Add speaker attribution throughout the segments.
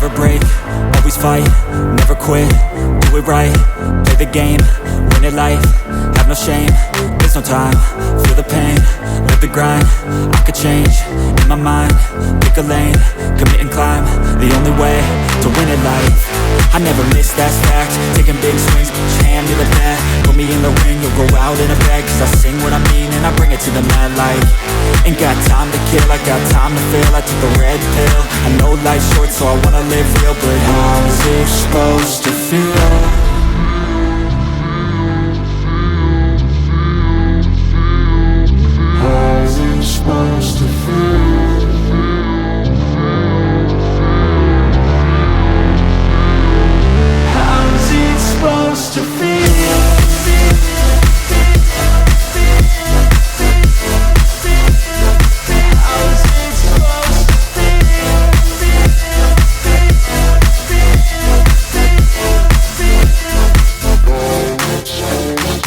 Speaker 1: Never break, always fight, never quit, do it right, play the game, win it life, have no shame, there's no time, feel the pain, live the grind, I could change, in my mind, pick a lane, commit and climb, the only way to win it life. I never miss, that's fact, taking big swings, put your hand to the bat, put me in the ring, you'll go out in a bag, cause I sing what I mean and I bring it to the mad light. Ain't got time to kill, I got time to feel, I took the red pill, I know life's short so I wanna live real, but how's it supposed to feel? How's it supposed to feel? How's it supposed to feel?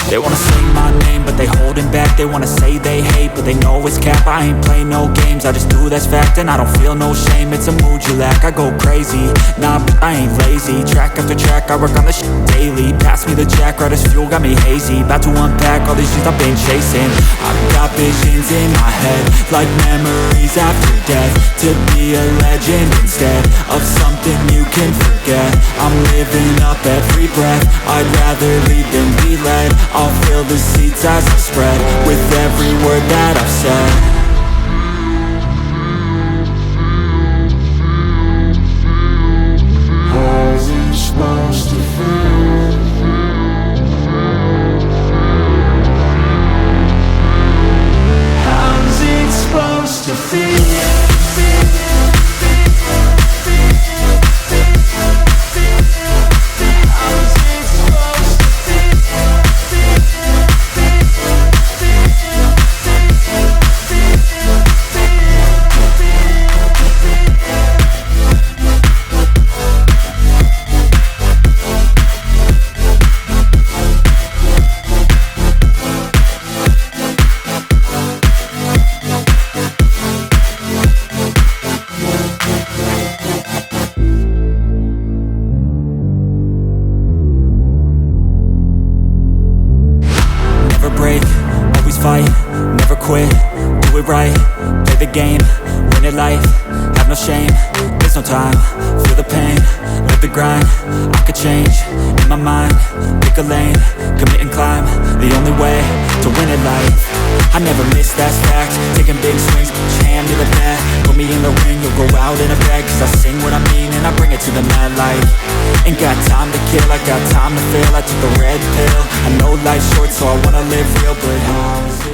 Speaker 1: They wanna say my name, but they holding back. They wanna say they hate, but they know it's cap. I ain't play no games, I just do that's fact. And I don't feel no shame, it's a mood you lack. I go crazy, nah, but I ain't lazy. Track after track, I work on this shit daily. Pass me the jack, right as fuel, got me hazy. About to unpack all these things I've been chasing. I've got visions in my head, like memories after death. To be a legend instead of something you can forget. I'm living up every breath, I'd rather lead than be led. I'll fill the seats as I spread with every word that I've said. How's it supposed to feel? How's it supposed to feel? Fight, never quit, do it right, play the game, win it life, have no shame, there's no time, feel the pain, live the grind, I could change, in my mind, pick a lane, commit and climb, the only way to win it life. I never miss, that's fact, taking big swings, put your hand to the bat, put me in the ring, you'll go out in a bag, cause I sing what I mean and I bring it to the mad light. Ain't got time to kill, I got time to feel, I took the red pill, I know life's short so I wanna live real, but how's it